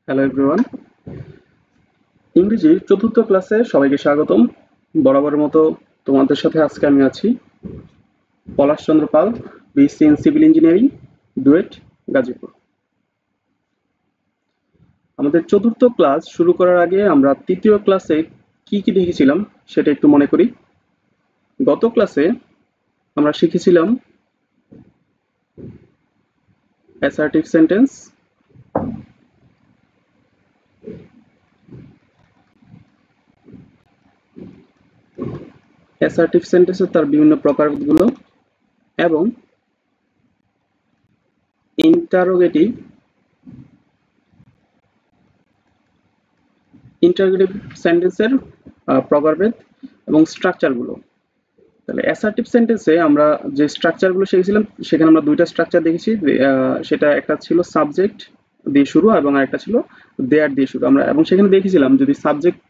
Hello everyone, ইংরেজির চতুর্থ ক্লাসে সবাইকে স্বাগতম। বরাবরের মতো তোমাদের সাথে আজকে আমি আছি Palash Chandra Pal, BSc in civil engineering, DUET, Gazipur. আমাদের চতুর্থ ক্লাস শুরু করার আগে আমরা তৃতীয় ক্লাসে কি কি দেখেছিলাম সেটা একটু মনে করি। গত ক্লাসে আমরা শিখেছিলাম অ্যাসার্টিভ সেন্টেন্স, অ্যাসার্টিভ সেন্টেন্সের তার বিভিন্ন প্রকারগুলো এবং ইন্টারোগেটিভ সেন্টেন্সের প্রকারভেদ এবং স্ট্রাকচারগুলো। তাহলে অ্যাসার্টিভ সেন্টেন্সে আমরা যে স্ট্রাকচারগুলো শিখেছিলাম সেখানে আমরা দুইটা স্ট্রাকচার দেখেছি। সেটা একটা ছিল সাবজেক্ট দিয়ে শুরু এবং আরেকটা ছিল দেয়ার দিয়ে শুরু। আমরা এবং সেখানে দেখেছিলাম যদি সাবজেক্ট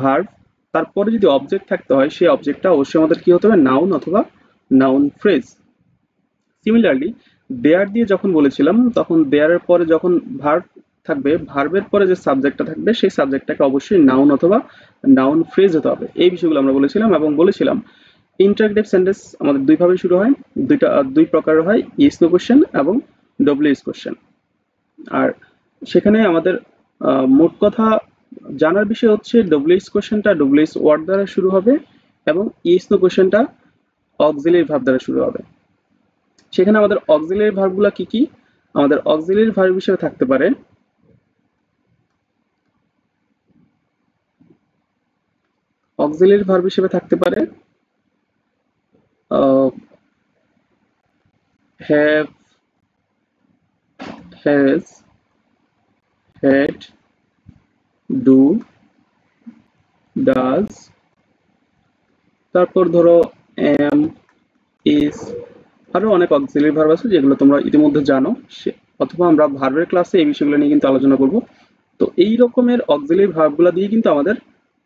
ভার্ব তারপরে যদি অবজেক্ট থাকতে হয় সেই অবজেক্টটা অবশ্যই আমাদের কি হতে হবে, নাউন অথবা নাউন ফ্রেজ। সিমিলারলি দেয়ার দিয়ে যখন বলেছিলাম তখন দেয়ারের পরে যখন ভার্ব থাকবে, ভার্বের পরে যে সাবজেক্টটা থাকবে সেই সাবজেক্টটাকে অবশ্যই নাউন অথবা নাউন ফ্রেজ হতে হবে। এই বিষয়গুলো আমরা বলেছিলাম এবং বলেছিলাম ইন্টারগেটিভ সেন্টেন্স আমাদের দুইভাবে শুরু হয়, দুই প্রকারের হয়, ইয়েস নো কোশ্চেন এবং ডব্লিউএস কোশ্চেন। আর সেখানে আমাদের মোট কথা জানার বিষয় হচ্ছে ডব্লিউএস কোশ্চেনটা ডব্লিউএস ওয়ার্ড দ্বারা শুরু হবে এবং ইয়েস নো কোশ্চেনটা অক্সিলারি ভার্ব দ্বারা শুরু হবে। সেখানে আমাদের অক্সিলারি ভার্বগুলো কি কি? আমাদের অক্সিলারি ভার্ব হিসেবে থাকতে পারে have, has, had, do, does, তারপর ধরো এম, ইজ, আরো অনেক অক্সিলারি ভার্ব আছে যেগুলো তোমরা ইতিমধ্যে জানো, অথবা আমরা ভার্বের ক্লাসে এই বিষয়গুলো নিয়ে কিন্তু আলোচনা করব। তো এই রকমের অক্সিলারি ভার্বগুলো দিয়ে কিন্তু আমাদের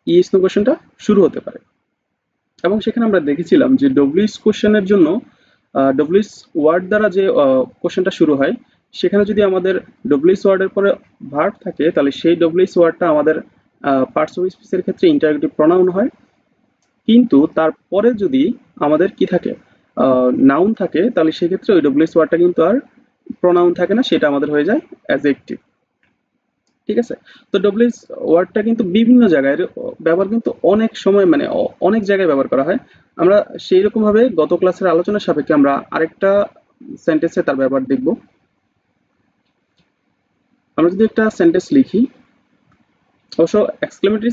ইএস নো কোশ্চেনটা শুরু হতে পারে। এবং সেখানে আমরা দেখেছিলাম যে ডব্লিউএস কোশ্চেনের জন্য ডব্লিউএস ওয়ার্ড দ্বারা যে কোশ্চেনটা শুরু হয় সেখানে যদি আমাদের ডব্লিউএস ওয়ার্ডের পরে ভার্ব থাকে তাহলে সেই ডব্লিউএস ওয়ার্ডটা আমাদের পার্টস অফ স্পিচের ক্ষেত্রে ইন্টারোগেটিভ প্রনাউন হয়। কিন্তু তারপরে যদি আমাদের কি থাকে, নাউন থাকে, তাহলে সেক্ষেত্রে ওই ডব্লিউএস ওয়ার্ডটা কিন্তু আর প্রনাউন থাকে না, সেটা আমাদের হয়ে যায় অ্যাডজেক্টিভ। ঠিক আছে? তো ডব্লিউএস ওয়ার্ডটা কিন্তু বিভিন্ন জায়গায় ব্যবহার কিন্তু অনেক সময় মানে অনেক জায়গায় ব্যবহার করা হয়। আমরা সেই রকম ভাবে গত ক্লাসের আলোচনার সাপেক্ষে আমরা আরেকটা সেন্টেন্সে তার ব্যবহার দেখব। আমরা যদি একটা সেন্টেন্স লিখি, অবশ্য এক্সক্লেমেটরি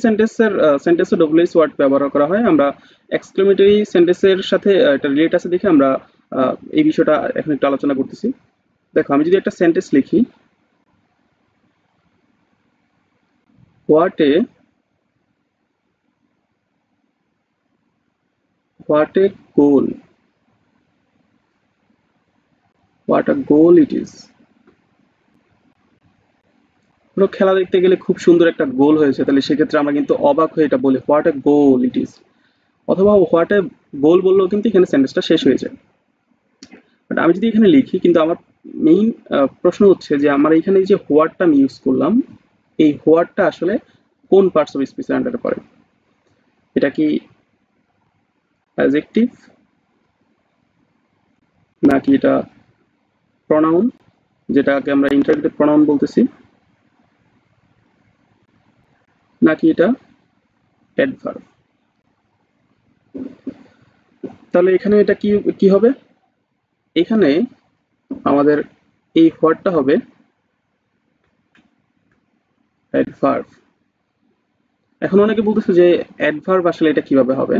সেন্টেন্সে ডব্লিউএস ওয়ার্ড ব্যবহার করা হয়। আমরা এক্সক্লেমেটরি সেন্টেন্সের সাথে এটা রিলেট আছে দেখে আমরা এই বিষয়টা এখন একটু আলোচনা করতেছি। দেখো, আমি যদি একটা সেন্টেন্স লিখি, what a goal, what a goal it is. কোনো খেলা দেখতে গেলে খুব সুন্দর একটা গোল হয়েছে, তাহলে সেক্ষেত্রে আমরা কিন্তু অবাক হয়ে এটা বলি what a goal it is, অথবা হোয়াট এ গোল বললেও কিন্তু এখানে সেন্টেন্সটা শেষ হয়ে যায়। বাট আমি যদি এখানে লিখি, কিন্তু আমার মেইন প্রশ্ন হচ্ছে যে আমার এখানে যে হোয়াটটা আমি ইউজ করলাম, এই হোয়াটটা আসলে কোন পার্টস অফ স্পিচের আন্ডারে পড়ে? এটা কি অ্যাডজেক্টিভ, নাকি এটা প্রনাউন, যেটাকে আমরা ইন্টারোগেটিভ প্রনাউন বলতেছি, নাকি এটা অ্যাডভার্ব? তাহলে এখানে এটা কি কি হবে? এখানে আমাদের এই হোয়াটটা হবে অ্যাডভার্ব। এখন অনেকে বলতেছে যে অ্যাডভার্ব আসলে এটা কিভাবে হবে?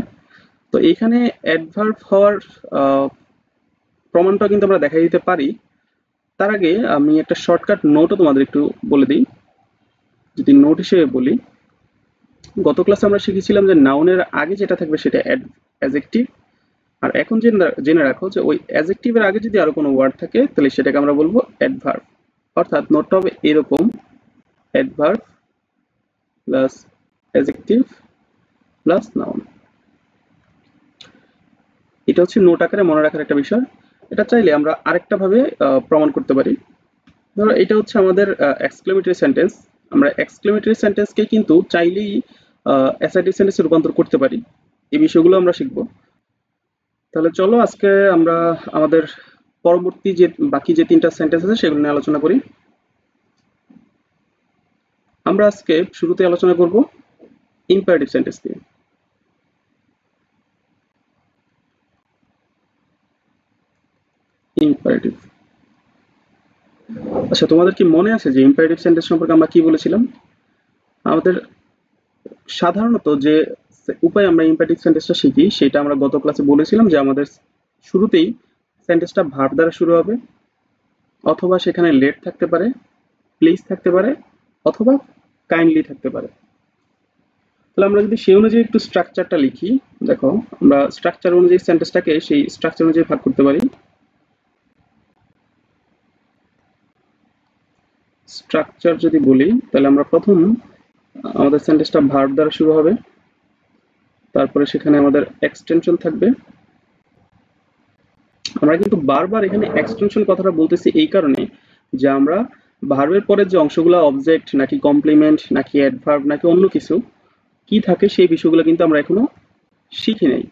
তো এইখানে অ্যাডভার্ব হওয়ার প্রমাণটা কিন্তু আমরা দেখাই দিতে পারি। তার আগে আমি একটা শর্টকাট নোটও তোমাদের একটু বলে দিই। যদি নোট হিসেবে বলি, গত ক্লাসে আমরা শিখেছিলাম যে নাউনের আগে যেটা থাকবে সেটা অ্যাডজেক্টিভ। আর এখন জেনে রাখো যে ওই অ্যাডজেক্টিভের আগে যদি আরো কোনো ওয়ার্ড থাকে তাহলে সেটাকে আমরা বলবো অ্যাডভার্ব। অর্থাৎ নোটটা হবে এরকম: adverb plus adjective plus noun. এটা হচ্ছে নোট আকারে মনে রাখার একটা বিষয়। এটা চাইলে আমরা আরেকটা ভাবে প্রমাণ করতে পারি। ধরো এটা হচ্ছে আমাদের এক্সক্লেমেটরি সেন্টেন্স। আমরা এক্সক্লেমেটরি সেন্টেন্সকে কিন্তু চাইলেই অ্যাসার্টিভ সেন্টেন্সে রূপান্তর করতে পারি। এই বিষয়গুলো আমরা শিখব। তাহলে চলো আজকে আমরা আমাদের পরবর্তী যে বাকি যে 3টা সেন্টেন্স আছে সেগুলো নিয়ে আলোচনা করি। আমরা আজকে শুরুতে আলোচনা করব ইম্পারেটিভ সেন্টেন্স নিয়ে। ইম্পারেটিভ। আচ্ছা, তোমাদের কি মনে আছে যে ইম্পারেটিভ সেন্টেন্স সম্পর্কে আমরা কি বলেছিলাম? আমাদের সাধারণত যে উপায়ে আমরা ইম্পারেটিভ সেন্টেন্সটা শিখি সেটা আমরা গত ক্লাসে বলেছিলাম যে আমাদের শুরুতেই সেন্টেন্সটা ভার্ব দ্বারা শুরু হবে, অথবা সেখানে লেট থাকতে পারে, প্লিজ থাকতে পারে, অথবা কাইন্ডলি থাকতে পারে। তাহলে আমরা যদি সেই অনুযায়ী একটু স্ট্রাকচারটা লিখি, দেখো আমরা স্ট্রাকচার অনুযায়ী সেন্টেন্সটাকে সেই স্ট্রাকচার অনুযায়ী ভাগ করতে পারি। স্ট্রাকচার যদি বলি তাহলে আমরা প্রথম আমাদের সেন্টেন্সটা ভার্ব দ্বারা শুরু হবে, তারপরে সেখানে আমাদের এক্সটেনশন থাকবে। আমরা কিন্তু বারবার এখানে এক্সটেনশন কথাটা বলতেছি এই কারণে যে আমরা ভার্বের পরে যে অংশগুলো অবজেক্ট নাকি কমপ্লিমেন্ট নাকি অ্যাডভার্ব নাকি অন্য কিছু কি থাকে সেই বিষয়গুলো কিন্তু আমরা এখনো শিখি নাই,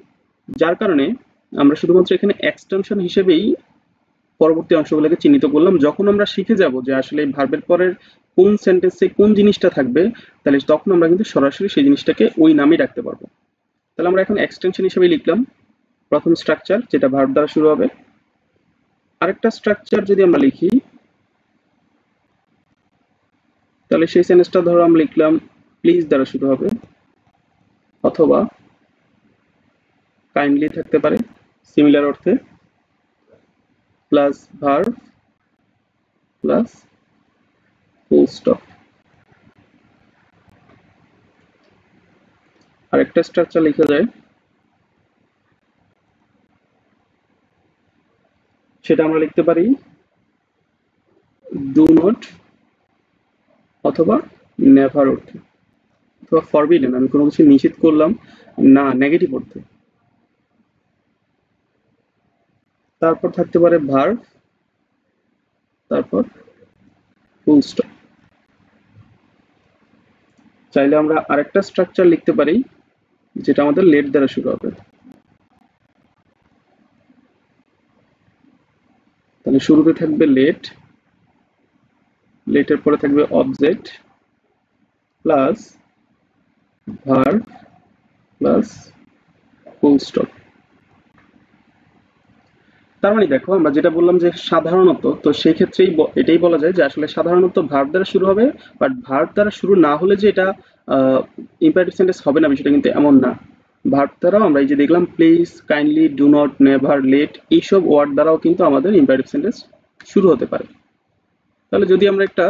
যার কারণে আমরা শুধুমাত্র এখানে এক্সটেনশন হিসেবেই পরবর্তী অংশগুলোকে চিহ্নিত করলাম। যখন আমরা শিখে যাব যে আসলে ভার্বের পরের কোন সেন্টেন্সে কোন জিনিসটা থাকবে, তাহলে তখন আমরা কিন্তু সরাসরি সেই জিনিসটাকে ওই নামেই রাখতে পারবো। তাহলে আমরা এখন এক্সটেনশন হিসেবে লিখলাম প্রথম স্ট্রাকচার, যেটা ভার্ব দ্বারা শুরু হবে। আরেকটা স্ট্রাকচার যদি আমরা লিখি তাহলে সেই সেন্টেন্সটা ধরো আমরা লিখলাম প্লিজ দ্বারা শুরু হবে, অথবা কাইন্ডলি থাকতে পারে সিমিলার অর্থে, plus verb plus full stop. আরেকটা স্ট্রাকচার লিখা যায়, সেটা আমরা লিখতে পারি ডু নট অথবা নেভার অর্থে, অথবা ফরবিডেন, আমি কোনো কিছু নিষেধ করলাম না নেগেটিভ অর্থে। তারপর থাকতে পারে ভার্ব, তারপর ফুল স্টপ। চাইলে আমরা আরেকটা স্ট্রাকচার লিখতে পারি যেটা আমাদের লেট দ্বারা শুরু হবে। তাহলে শুরুতে থাকবে লেট, লেটের পরে থাকবে object plus verb plus full stop. তার মানে দেখো আমরা যেটা বললাম যে সাধারণত, তো সেই ক্ষেত্রেই এটাই বলা যায় যে আসলে সাধারণত ভার্ব দ্বারা শুরু হবে, বাট ভার্ব দ্বারা শুরু না হলে যে এটা ইম্পারেটিভ সেন্টেন্স হবে না বিষয়টা কিন্তু এমন না। ভার্ব দ্বারাও আমরা এই যে দেখলাম please, kindly, do not, never, let, এইসব ওয়ার্ড দ্বারাও কিন্তু আমাদের ইম্পারেটিভ সেন্টেন্স শুরু হতে পারে। তাহলে যদি আমরা একটা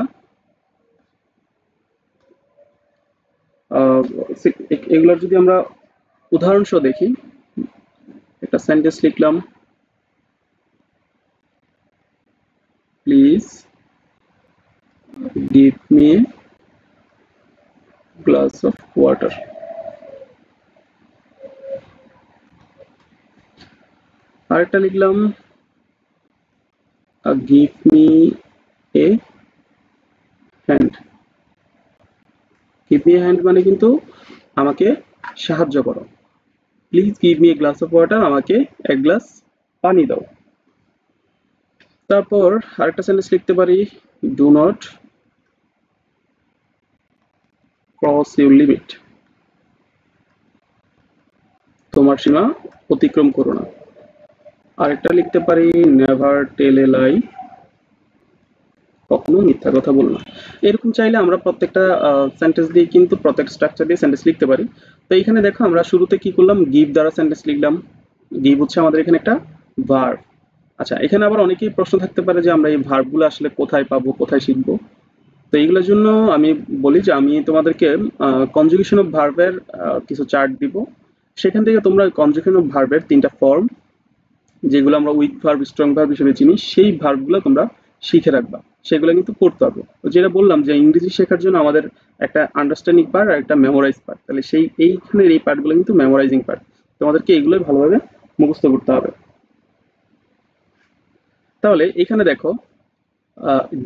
এগুলোর যদি আমরা উদাহরণ সহ দেখি, একটা সেন্টেন্স লিখলাম please give me a glass of water. আরেকটা লিখলাম give me a hand. give me a hand মানে কিন্তু আমাকে সাহায্য করো। Please give me a glass of water, আমাকে এক গ্লাস পানি দাও। তারপর আরেকটা সেন্টেন্স লিখতে পারি do not cross your limit, তোমার সীমা অতিক্রম করো না। আরেকটা লিখতে পারি নেভার টেল এ লাই, কখনো মিথ্যা কথা বলো না। এরকম চাইলে আমরা প্রত্যেকটা সেন্টেন্স দিয়ে কিন্তু প্রত্যেক স্ট্রাকচার দিয়ে সেন্টেন্স লিখতে পারি। তো এখানে দেখো আমরা শুরুতে কি করলাম, গিভ দ্বারা সেন্টেন্স লিখলাম। গিভ হচ্ছে আমাদের এখানে একটা ভার্ব। আচ্ছা, এখানে আবার অনেকেই প্রশ্ন থাকতে পারে যে আমরা এই ভার্বগুলো আসলে কোথায় পাবো, কোথায় শিখবো। তো এইগুলোর জন্য আমি বলি যে আমি তোমাদেরকে কনজুগেশন অফ ভার্বের কিছু চার্ট দিব, সেখান থেকে তোমরা কনজুগেশন অফ ভার্বের 3টা ফর্ম, যেগুলো আমরা উইক ভার্ব, স্ট্রং ভার্ব হিসেবে চিনি, সেই ভার্বগুলো তোমরা শিখে রাখবা। সেগুলো কিন্তু পড়তে হবে। যেটা বললাম যে ইংরেজি শেখার জন্য আমাদের একটা আন্ডারস্ট্যান্ডিং পার্ট আর একটা মেমোরাইজ পার্ট, তাহলে সেই এইখানের এই পার্টগুলো কিন্তু মেমোরাইজিং পার্ট, তোমাদেরকে এগুলোই ভালোভাবে মুখস্থ করতে হবে। তাহলে এখানে দেখো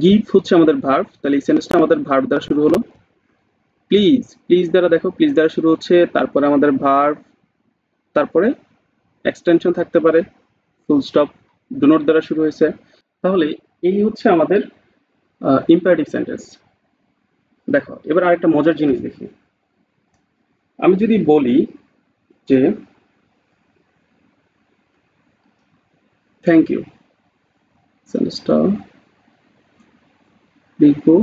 গিভ হচ্ছে আমাদের ভার্ব, তাহলে এই সেন্টেন্সটা আমাদের ভার্ব দ্বারা শুরু হলো। প্লিজ, প্লিজ দ্বারা দেখো, প্লিজ দ্বারা শুরু হচ্ছে, তারপরে আমাদের ভার্ব, তারপরে এক্সটেনশন থাকতে পারে, ফুল স্টপ, ডু নট দ্বারা শুরু হয়েছে। তাহলে এই হচ্ছে আমাদের ইম্পারেটিভ সেন্টেন্স। দেখো এবার আরেকটা মজার জিনিস দেখি। আমি যদি বলি যে থ্যাংক ইউ, সেন্টেন্সটা লিখবো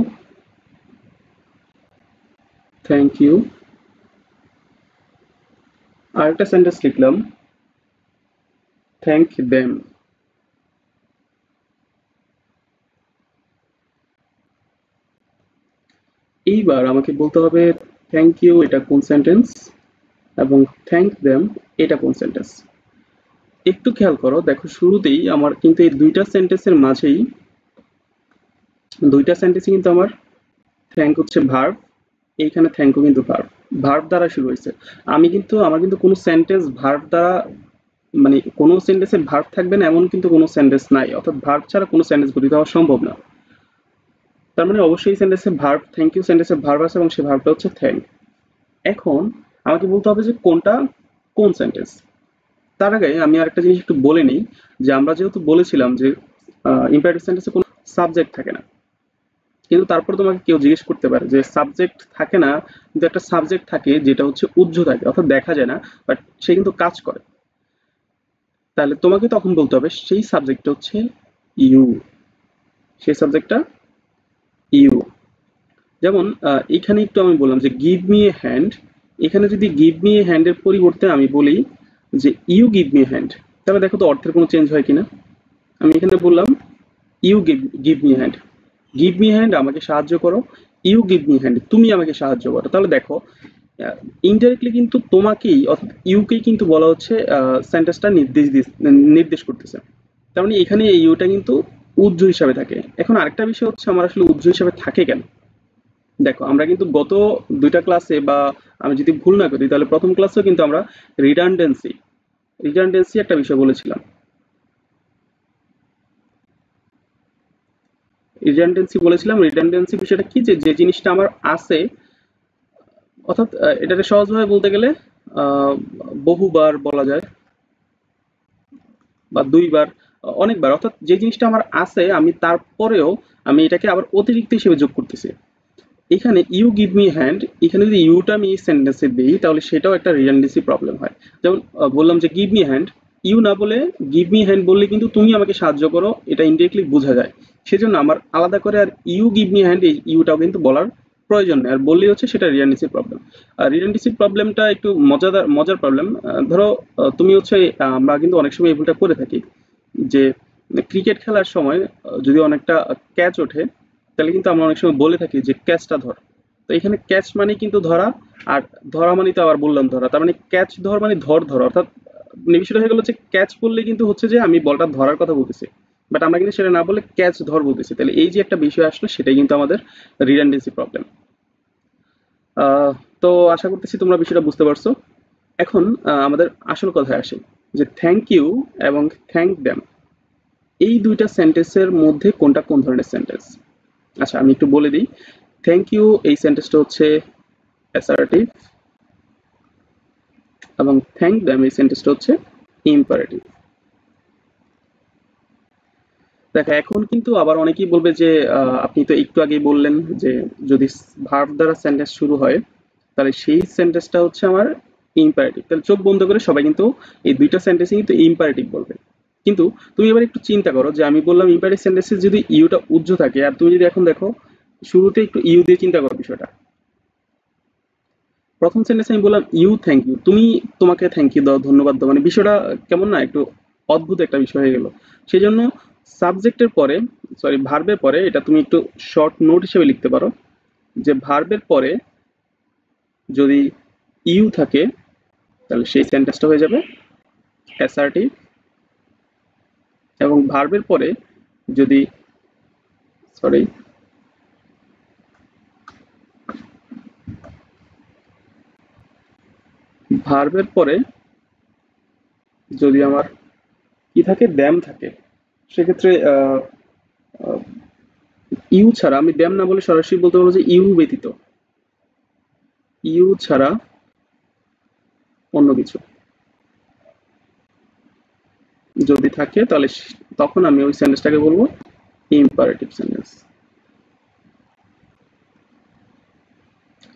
থ্যাংক ইউ, আরেকটা সেন্টেন্স লিখলাম থ্যাংক দেম। এইবার আমাকে বলতে হবে থ্যাংক ইউ এটা কোন সেন্টেন্স এবং থ্যাংক দেম এটা কোন সেন্টেন্স। একটু খেয়াল করো, দেখো শুরুতেই আমার কিন্তু এই দুইটা সেন্টেন্সে কিন্তু আমার থ্যাংক হচ্ছে ভার্ব, এইখানে থ্যাংকও কিন্তু ভার্ব, ভার্ব দ্বারা শুরু হয়েছে। আমার কিন্তু কোনো সেন্টেন্স ভার্ব দ্বারা, মানে কোনো সেন্টেন্সে ভার্ব থাকবে না এমন কিন্তু কোনো সেন্টেন্স নাই, অর্থাৎ ভার্ব ছাড়া কোনো সেন্টেন্স গঠিত হওয়া সম্ভব না। তার মানে অবশ্যই সেন্টেন্সে ভার্ব, থ্যাংক ইউ সেন্টেন্সে ভার্ব আছে এবং সেই ভার্বটা হচ্ছে থ্যাংক। এখন আমাকে বলতে হবে যে কোনটা কোন সেন্টেন্স। তার আগে আমি আরেকটা জিনিস একটু বলে নিই, যে আমরা যেহেতু বলেছিলাম যে ইম্পারেটিভ সেন্টেন্সে কোনো সাবজেক্ট থাকে না, কিন্তু তারপর তোমাকে কেউ জিজ্ঞেস করতে পারে যে সাবজেক্ট থাকে না, কিন্তু একটা সাবজেক্ট থাকে যেটা হচ্ছে উহ্য থাকে, অর্থাৎ দেখা যায় না, বাট সে কিন্তু কাজ করে। তাহলে তোমাকে তখন বলতে হবে সেই সাবজেক্টটা হচ্ছে ইউ, সেই সাবজেক্টটা ইউ। যেমন এখানে একটু আমি বললাম যে গিভ মি এ হ্যান্ড, এখানে যদি গিভ মি এ হ্যান্ডের পরিবর্তে আমি বলি যে you give me a hand, তাহলে দেখো তো অর্থের কোনো চেঞ্জ হয় কিনা। আমি এখানে বললাম you give give me hand, give me hand আমাকে সাহায্য করো, ইউ গিভ মি হ্যান্ড তুমি আমাকে সাহায্য করো। তাহলে দেখো ইনডাইরেক্টলি কিন্তু তোমাকেই অর্থাৎ ইউকেই কিন্তু বলা হচ্ছে, সেন্টেন্সটা নির্দেশ করতেছে। তার মানে এখানে এই ইউটা কিন্তু উহ্য হিসাবে থাকে। এখন আরেকটা বিষয় হচ্ছে আমার আসলে উহ্য হিসাবে থাকে কেন। দেখো আমরা কিন্তু গত দুইটা ক্লাসে, বা আমি যদি ভুল না করি তাহলে প্রথম ক্লাসেও কিন্তু আমরা রিডান্ডেন্সি রিডান্ডেন্সি একটা বিষয় বলেছিলাম। রিডান্ডেন্সি বিষয়টা কি, যে যে জিনিসটা আমার আছে, অর্থাৎ এটাকে সহজভাবে বলতে গেলে আহ, বহুবার বলা যায় বা দুইবার, অনেকবার, অর্থাৎ যে জিনিসটা আমার আছে আমি তারপরেও আমি এটাকে আবার অতিরিক্ত হিসেবে যোগ করতেছি। এখানে ইউ গিভ মি হ্যান্ড, এখানে যদি ইউটা আমি এই সেন্টেন্সে দিই তাহলে সেটাও একটা রিডান্ডেন্সি প্রবলেম হয়। যেমন বললাম যে গিভ মি হ্যান্ড, ইউ না বলে গিভ মি হ্যান্ড বললে কিন্তু তুমি আমাকে সাহায্য করো এটা ইনডিরেক্টলি বোঝা যায়। সেজন্য আমার আলাদা করে আর ইউ গিভ মি হ্যান্ড এই ইউটাও কিন্তু বলার প্রয়োজন নেই, আর বললেই হচ্ছে সেটা রিডান্ডেন্সি প্রবলেম। আর রিডান্ডেন্সি প্রবলেমটা একটু মজার প্রবলেম। ধরো তুমি হচ্ছে আমরা কিন্তু অনেক সময় এই ভুলটা করে থাকি যে ক্রিকেট খেলার সময় যদি অনেকটা ক্যাচ ওঠে তাহলে কিন্তু আমরা অনেক সময় বলে থাকি যে ক্যাচটা ধর। তো এখানে ক্যাচ মানে কিন্তু ধরা, আর ধরা মানে তো আবার বললাম ধরা, তার মানে ক্যাচ ধর মানে ধর ধর, অর্থাৎ বিষয়টা হয়ে গেল হচ্ছে ক্যাচ বললে কিন্তু হচ্ছে যে আমি বলটা ধরার কথা বলতেছি, বাট আমরা কিন্তু সেটা না বলে ক্যাচ ধর বলতেছি। তাহলে এই যে একটা বিষয় আসলো সেটাই কিন্তু আমাদের রিডান্ডেন্সি প্রবলেম। আহ, তো আশা করতেছি তোমরা বিষয়টা বুঝতে পারছো। এখন আমাদের আসল কথায় আসি, যে থ্যাংক ইউ এবং থ্যাংক দ্যাম এই দুইটা সেন্টেন্সের মধ্যে কোনটা কোন ধরনের সেন্টেন্স। আচ্ছা আমি একটু বলে দিই। থ্যাংক ইউ এই সেন্টেন্সটা হচ্ছে অ্যাসার্টিভ এবং থ্যাংক দ্যাম এই সেন্টেন্সটা হচ্ছে ইম্পারেটিভ। দেখো এখন কিন্তু আবার অনেকেই বলবে যে আপনি তো একটু আগেই বললেন যে যদি ভার্ব দ্বারা সেন্টেন্স শুরু হয় তাহলে সেই সেন্টেন্সটা হচ্ছে আমার ইম্পারেটিভ। তাহলে চোখ বন্ধ করে সবাই কিন্তু এই দুইটা সেন্টেন্সে কিন্তু ইম্পারেটিভ বলবে। কিন্তু তুমি এবার একটু চিন্তা করো যে আমি বললাম ইম্পারেটিভ সেন্টেন্সে যদি ইউটা উজ্জ্ব থাকে, আর তুমি যদি এখন দেখো শুরুতে একটু ইউ দিয়ে চিন্তা করো বিষয়টা। প্রথম সেন্টেন্সে আমি বললাম ইউ থ্যাংক ইউ, তুমি তোমাকে থ্যাংক ইউ দাও, ধন্যবাদ দাও, মানে বিষয়টা কেমন না একটু অদ্ভুত একটা বিষয় হয়ে গেল। সেই জন্য সাবজেক্টের পরে, সরি ভার্বের পরে এটা তুমি একটু শর্ট নোট হিসেবে লিখতে পারো যে ভার্বের পরে যদি ইউ থাকে তাহলে সেই সেন্টেন্সটা হয়ে যাবে অ্যাসার্টিভ, এবং ভার্বের পরে যদি, সরি, ভার্বের পরে যদি আমার কি থাকে, দ্যাম থাকে, সেক্ষেত্রে ইউ ছাড়া, আমি দ্যাম না বলে সরাসরি বলতে পারবো যে ইউ ব্যতীত, ইউ ছাড়া অন্য কিছু যদি থাকে তাহলে তখন আমি ওই সেন্টেন্সটাকে বলবো ইম্পারেটিভ সেন্টেন্স।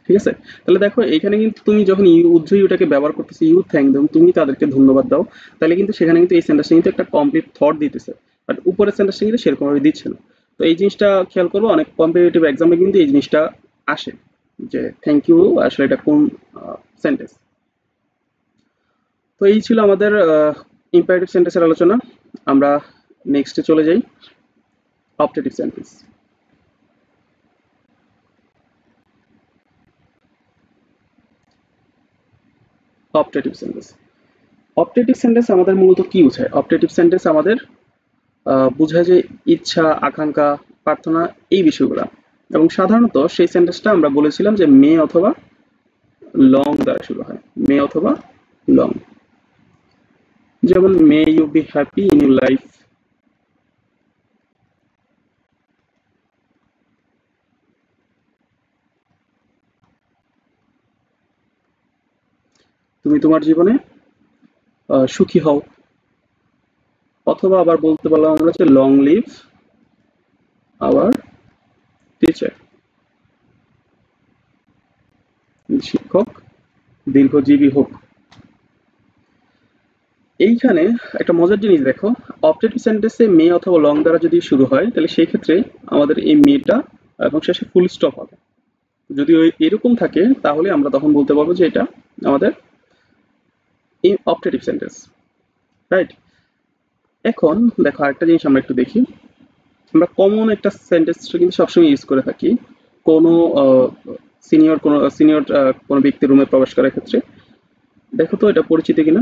ঠিক আছে? তাহলে দেখো এখানে কিন্তু তুমি যখন উজ্জ্বল ইউটাকে ব্যবহার করতেছো, ইউ থ্যাংক দেম, তুমি তাদেরকে ধন্যবাদ দাও, তাহলে কিন্তু সেখানে কিন্তু এই সেন্টেন্সটা কিন্তু একটা কমপ্লিট থট দিতেছে, বাট উপরের সেন্টেন্সটা কিন্তু সেরকম ভাবে দিচ্ছে না। তো এই জিনিসটা খেয়াল করবো, অনেক কম্পিটিটিভ এক্সামে কিন্তু এই জিনিসটা আসে যে থ্যাংক ইউ আসলে এটা কোন সেন্টেন্স। তো এই ছিল আমাদের ইম্পারেটিভ সেন্টেন্সের আলোচনা। আমরা নেক্সটে চলে যাই, optative sentence. Optative sentence, optative sentence আমাদের মূলত কি বোঝায়? অপটেটিভ সেন্টেন্স আমাদের বোঝায় যে ইচ্ছা, আকাঙ্ক্ষা, প্রার্থনা, এই বিষয়গুলো। এবং সাধারণত সেই সেন্টেন্সটা আমরা বলেছিলাম যে মে অথবা লং দ্বারা শুরু হয়, মে অথবা লং। যেমন may you be happy in your life, তুমি তোমার জীবনে সুখী হও। অথবা আবার বলতে পারলাম আমরা যে লং লিভ আওয়ার টিচার, শিক্ষক দীর্ঘজীবী হোক। এইখানে একটা মজার জিনিস দেখো, অপটেটিভ সেন্টেন্সে মে অথবা লং দ্বারা যদি শুরু হয় তাহলে সেই ক্ষেত্রে আমাদের এই মেটা এবং শেষে ফুল স্টপ হবে। যদি ওই এরকম থাকে তাহলে আমরা তখন বলতে পারবো যে এটা আমাদের এই অপটেটিভ সেন্টেন্স, রাইট? এখন দেখো আরেকটা জিনিস আমরা একটু দেখি, আমরা কমন একটা সেন্টেন্স কিন্তু সবসময় ইউজ করে থাকি কোনো সিনিয়র কোনো ব্যক্তি রুমে প্রবেশ করার ক্ষেত্রে। দেখো তো এটা পরিচিত কিনা,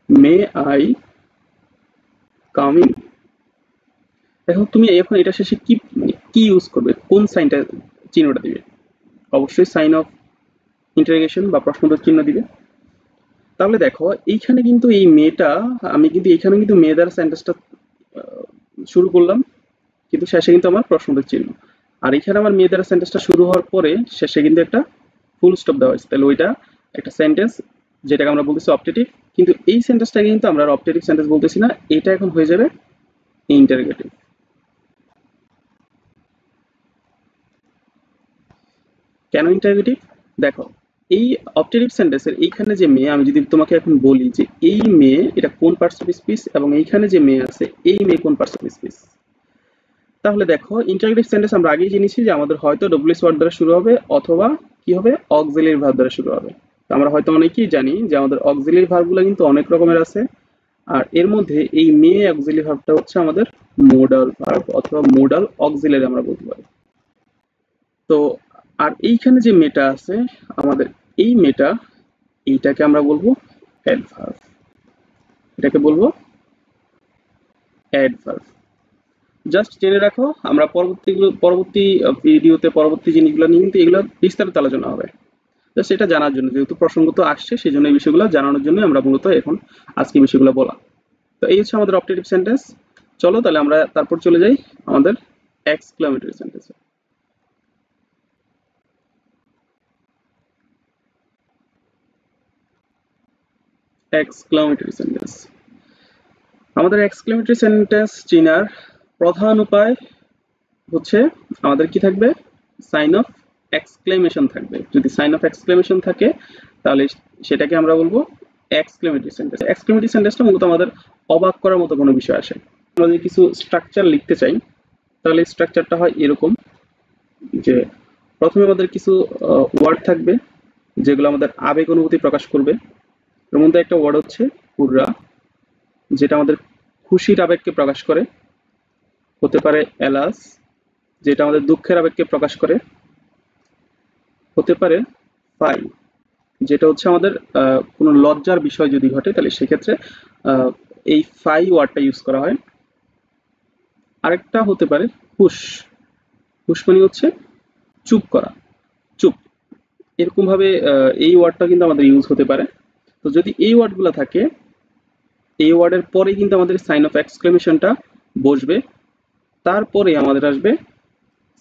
মে আই কাম ইন। দেখো তুমি এখন এটা শেষে কি মানে কি ইউজ করবে, কোন সাইনটা, চিহ্নটা দিবে? অবশ্যই সাইন অফ ইন্টারোগেশন বা প্রশ্নবোধক চিহ্ন দিবে। তাহলে দেখো এইখানে কিন্তু এই মেয়েটা, আমি কিন্তু এইখানে কিন্তু মেয়ে দ্বারা সেন্টেন্সটা শুরু করলাম, কিন্তু শেষে কিন্তু আমার প্রশ্নবোধক চিহ্ন। আর এখানে আমার মেয়ে দ্বারা সেন্টেন্সটা শুরু হওয়ার পরে শেষে কিন্তু একটা ফুল স্টপ দেওয়া হয়েছে, তাহলে ওইটা একটা সেন্টেন্স যেটাকে আমরা বলতেছি অপটেটিভ। কিন্তু এই সেন্টেন্সটাকে কিন্তু আমরা অপটেটিভ সেন্টেন্স বলতেছি না, এটা এখন হয়ে যাবে ইন্টারোগেটিভ। কেন ইন্টারোগেটিভ? দেখো এই অপটেটিভ সেন্টেন্সের এইখানে যে মেয়ে, আমি যদি তোমাকে এখন বলি যে এই মেয়ে এটা কোন পার্টস অফ স্পিচ, এবং এইখানে যে মেয়ে আছে এই মেয়ে কোন পার্টস অফ স্পিচ, তাহলে দেখো ইন্টারোগেটিভ সেন্টেন্স আমরা আগেই জেনেছি যে আমাদের হয়তো ডব্লিউএস ওয়ার্ড দ্বারা শুরু হবে অথবা কি হবে অক্সিলারি ভার্ব দ্বারা শুরু হবে। তো আমরা হয়তো অনেকেই জানি যে আমাদের অক্সিলারি ভার্বগুলো কিন্তু অনেক রকমের আছে, আর এর মধ্যে এই মেয়ে অক্সিলারি ভার্বটা হচ্ছে আমাদের মোডাল ভার্ব অথবা মোডাল অক্সিলারি আমরা বলতে পারি। তো আর এইখানে যে মেয়েটা আছে আমাদের, এই মেয়েটা, এইটাকে আমরা বলবো অ্যাডভার্ব, এটাকে বলবো অ্যাডভার্ব। জাস্ট জেনে রাখো, আমরা পরবর্তী ভিডিওতে পরবর্তী জিনিসগুলো নিয়ে কিন্তু এগুলো বিস্তারিত আলোচনা হবে। জাস্ট এটা জানার জন্য, যেহেতু প্রসঙ্গ তো আসছে সেই জন্য এই বিষয়গুলো জানানোর জন্য আমরা মূলত এখন আজকে বিষয়গুলো বলা। তো এই হচ্ছে আমাদের অপটেটিভ সেন্টেন্স। চলো তাহলে আমরা তারপর চলে যাই আমাদের এক্সক্লামেটরি সেন্টেন্সে। এক্সক্লামেটরি সেন্টেন্স, আমাদের এক্সক্লামেটরি সেন্টেন্স চেনার প্রধান উপায় হচ্ছে আমাদের কি থাকবে, সাইন অফ এক্সক্লেমেশন থাকবে। যদি সাইন অফ এক্সক্লেমেশন থাকে তাহলে সেটাকে আমরা বলবো এক্সক্লেমেটরি সেন্টেন্স। এক্সক্লেমেটরি সেন্টেন্সটা মূলত আমাদের অবাক করার মতো কোনো বিষয় আসে। আমরা যদি কিছু স্ট্রাকচার লিখতে চাই তাহলে স্ট্রাকচারটা হয় এরকম যে প্রথমে আমাদের কিছু ওয়ার্ড থাকবে যেগুলো আমাদের আবেগ অনুভূতি প্রকাশ করবে। এর মধ্যে একটা ওয়ার্ড হচ্ছে হুররা, যেটা আমাদের খুশির আবেগকে প্রকাশ করে। হতে পারে এলাস, যেটা আমাদের দুঃখের আবেগকে প্রকাশ করে। হতে পারে ফাই, যেটা হচ্ছে আমাদের কোনো লজ্জার বিষয় যদি ঘটে তাহলে সেক্ষেত্রে আহ, এই ফাই ওয়ার্ডটা ইউজ করা হয়। আরেকটা হতে পারে হুশ, হুশ মানে হচ্ছে চুপ করা, চুপ। এরকম ভাবে এই ওয়ার্ডটা কিন্তু আমাদের ইউজ হতে পারে। তো যদি এই ওয়ার্ডগুলো থাকে, এই ওয়ার্ডের পরে কিন্তু আমাদের সাইন অফ এক্সক্লেমেশনটা বসবে। তারপরে আমাদের আসবে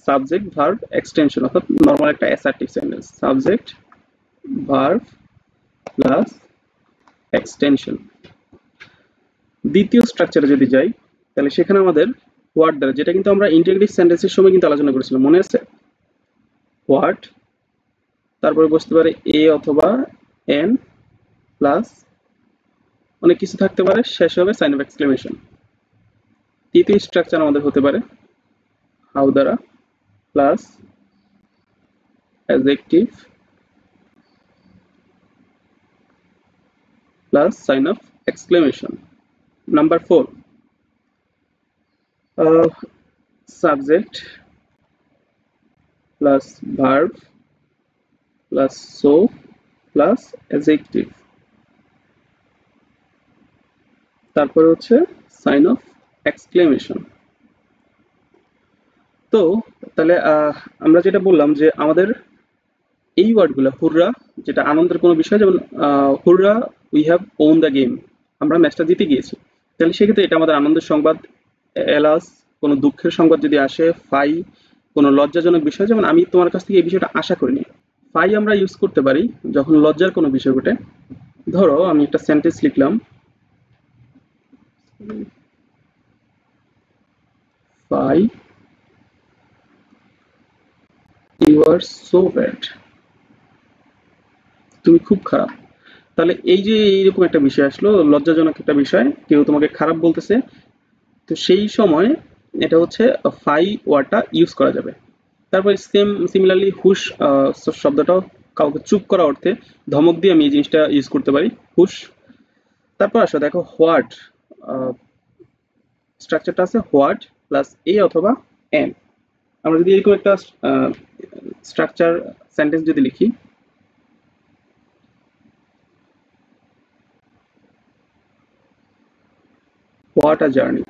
সাবজেক্ট ভার্ব এক্সটেনশন, অর্থাৎ নর্মাল একটা assertive sentence, subject verb plus extension. দ্বিতীয় স্ট্রাকচারে যদি যাই তাহলে সেখানে আমাদের হোয়াট দ্বারা, যেটা কিন্তু আমরা ইন্টিগ্রেটিভ সেন্টেন্সের সময় কিন্তু আলোচনা করেছিলাম, মনে আছে? হোয়াট, তারপরে বসতে পারে এ অথবা এন প্লাস অনেক কিছু থাকতে পারে, শেষ হবে সাইন অফ এক্সক্লেমেশন। তৃতীয় স্ট্রাকচার আমাদের হতে পারে হাউ দ্বারা plus adjective plus sign of exclamation. Number 4, subject plus verb plus so plus adjective, তারপরে হচ্ছে সাইন অফ এক্সক্লেমেশন। তো তাহলে আমরা যেটা বললাম যে আমাদের এই ওয়ার্ডগুলো হুররা, যেটা আনন্দের কোনো বিষয়, যেমন হুররা we have won the game, আমরা ম্যাচটা জিতে গিয়েছি, তাহলে সেক্ষেত্রে এটা আমাদের আনন্দের সংবাদ। এলাস কোনো দুঃখের সংবাদ যদি আসে, ফাই কোনো লজ্জাজনক বিষয়, যেমন আমি তোমার কাছ থেকে এই বিষয়টা আশা করিনি। ফাই আমরা ইউজ করতে পারি যখন লজ্জার কোনো বিষয় ঘটে। ধরো আমি একটা সেন্টেন্স লিখলাম, fie you are so bad, তুমি খুব খারাপ। তাহলে এই যে এইরকম একটা বিষয় আসলো, লজ্জাজনক একটা বিষয়, কেউ তোমাকে খারাপ বলতেছে, তো সেই সময় এটা হচ্ছে ফাই ওয়ার্ডটা ইউজ করা যাবে। তারপর সিমিলারলি হুশ শব্দটাও কাউকে চুপ করা অর্থে ধমক দিয়ে আমি এই জিনিসটা ইউজ করতে পারি, হুশ। তারপর আসো দেখো হোয়াট, স্ট্রাকচারটা আছে হোয়াট প্লাস এ অথবা এন। আমরা যদি এরকম একটা স্ট্রাকচার সেন্টেন্স যদি লিখি, হোয়াট আ জার্নি,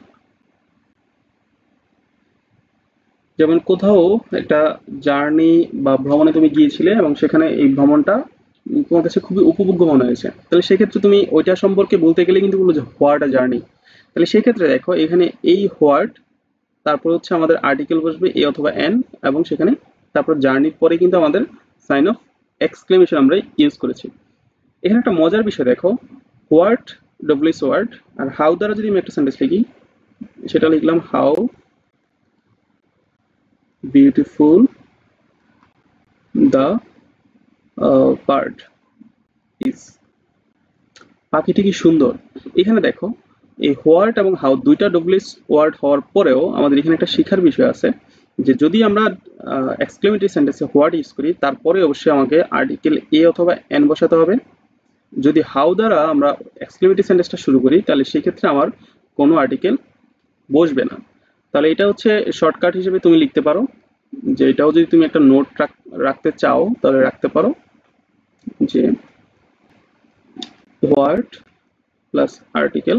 যেমন কোথাও একটা জার্নি বা ভ্রমণে তুমি গিয়েছিলে এবং সেখানে এই ভ্রমণটা তোমার কাছে খুবই উপভোগ্য মনে হয়েছে, তাহলে সেক্ষেত্রে তুমি ওইটা সম্পর্কে বলতে গেলে কিন্তু বলবো যে হোয়াট আ জার্নি। তাহলে সেক্ষেত্রে দেখো এখানে এই হোয়াট, তারপর হচ্ছে আমাদের আর্টিকেল বসবে এ অথবা এন, এবং সেখানে তারপর জার্নির পরে কিন্তু আমাদের সাইন অফ এক্সক্লেমেশন আমরা ইউজ করেছি। এখানে একটা মজার বিষয় দেখো, হোয়াট ডব্লিউএস ওয়ার্ড আর হাউ দ্বারা যদি আমি একটা সেন্টেন্স লিখি, সেটা লিখলাম how beautiful the bird is, পাখিটি কি সুন্দর। এখানে দেখো এই হোয়াট এবং হাউ দুইটা ডব্লিউএস ওয়ার্ড হওয়ার পরেও আমাদের এখানে একটা শিখার বিষয় আছে, যে যদি আমরা এক্সক্লেমেটরি সেন্টেন্সে হোয়াট ইউজ করি, তারপরে অবশ্যই আমাকে আর্টিকেল এ অথবা এন বসাতে হবে। যদি হাউ দ্বারা আমরা এক্সক্লেমেটরি সেন্টেন্সটা শুরু করি, তাহলে সেক্ষেত্রে আমার কোনো আর্টিকেল বসবে না। তাহলে এটা হচ্ছে শর্টকাট হিসেবে তুমি লিখতে পারো, যে এটাও যদি তুমি একটা নোট রাখতে চাও তাহলে রাখতে পারো, যে হোয়াট প্লাস আর্টিকেল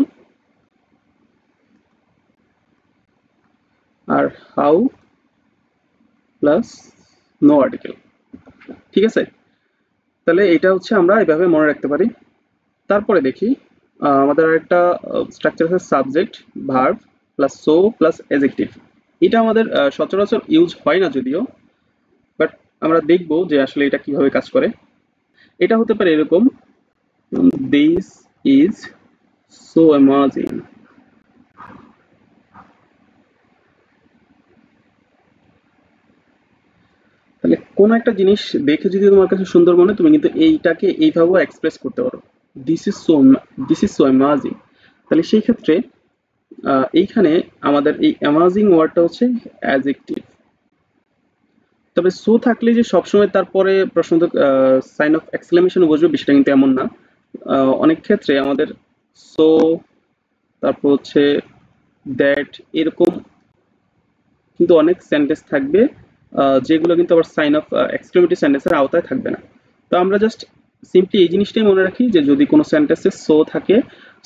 আর হাউ প্লাস নো আর্টিকেল। ঠিক আছে, তাহলে এটা হচ্ছে আমরা এভাবে মনে রাখতে পারি। তারপরে দেখি আমাদের আরেকটা স্ট্রাকচার আছে subject verb plus so plus adjective. এটা আমাদের সচরাচর ইউজ হয় না যদিও, বাট আমরা দেখব যে আসলে এটা কিভাবে কাজ করে। এটা হতে পারে এরকম, দিস ইজ সো অ্যামাজিং, তাহলে কোন একটা জিনিস দেখে যদি তোমার কাছে সুন্দর মনে হয়, তুমি কিন্তু এইটাকে এইভাবেও এক্সপ্রেস করতে পারো, this is so, this is so amazing. তাহলে সেই ক্ষেত্রে এইখানে আমাদের এই অ্যামাজিং ওয়ার্ডটা হচ্ছে অ্যাডজেক্টিভ। তবে সো থাকলে যে সবসময় তারপরে প্রশ্নবোধক সাইন অফ এক্সক্লেমেশন বসবে বিষয়টা কিন্তু এমন না। অনেক ক্ষেত্রে আমাদের সো, তারপর হচ্ছে দ্যাট, এরকম কিন্তু অনেক সেন্টেন্স থাকবে যেগুলো কিন্তু আবার সাইন অফ এক্সক্লেমেটরি সেন্টেন্সের আওতায় থাকবে না। তো আমরা জাস্ট সিম্পলি এই জিনিসটাই মনে রাখি যে যদি কোনো সেন্টেন্সে সো থাকে,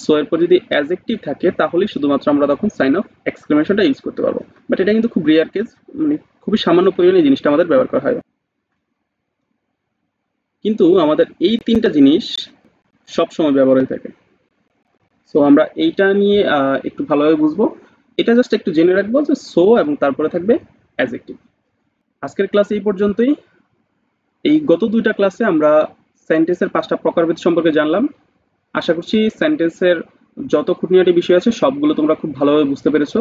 সো এর পর যদি অ্যাডজেক্টিভ থাকে, তাহলেই শুধুমাত্র আমরা তখন সাইন অফ এক্সক্লেমেশনটা ইউজ করতে পারবো। বাট এটা কিন্তু খুব রেয়ার কেস, মানে খুবই সামান্য পরিমাণে এই জিনিসটা আমাদের ব্যবহার করা হয়। কিন্তু আমাদের এই তিনটা জিনিস সব সময় ব্যবহার হয়ে থাকে। সো আমরা এইটা নিয়ে একটু ভালোভাবে বুঝবো। এটা জাস্ট একটু জেনে রাখবো যে সো এবং তারপরে থাকবে অ্যাডজেক্টিভ। আজকের ক্লাস এই পর্যন্তই। এই গত দুইটা ক্লাসে আমরা সেন্টেন্সের 5টা প্রকারভেদ সম্পর্কে জানলাম। আশা করছি সেন্টেন্সের যত খুঁটিনাটি বিষয় আছে সবগুলো তোমরা খুব ভালোভাবে বুঝতে পেরেছো।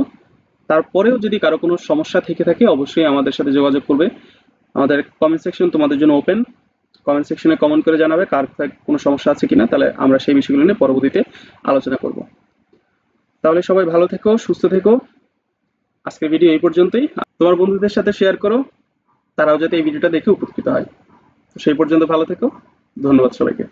তারপরেও যদি কারো কোনো সমস্যা থেকে থাকে অবশ্যই আমাদের সাথে যোগাযোগ করবে। আমাদের কমেন্ট সেকশন তোমাদের জন্য ওপেন। কমেন্ট সেকশনে কমেন্ট করে জানাবে কার কোনো সমস্যা আছে কিনা, তাহলে আমরা সেই বিষয়গুলো নিয়ে পরবর্তীতে আলোচনা করব। তাহলে সবাই ভালো থেকো, সুস্থ থেকো। আজকের ভিডিও এই পর্যন্তই। তোমার বন্ধুদের সাথে শেয়ার করো, তারাও যাতে এই ভিডিওটা দেখে উপকৃত হয়। তো সেই পর্যন্ত ভালো থেকো। ধন্যবাদ সবাইকে।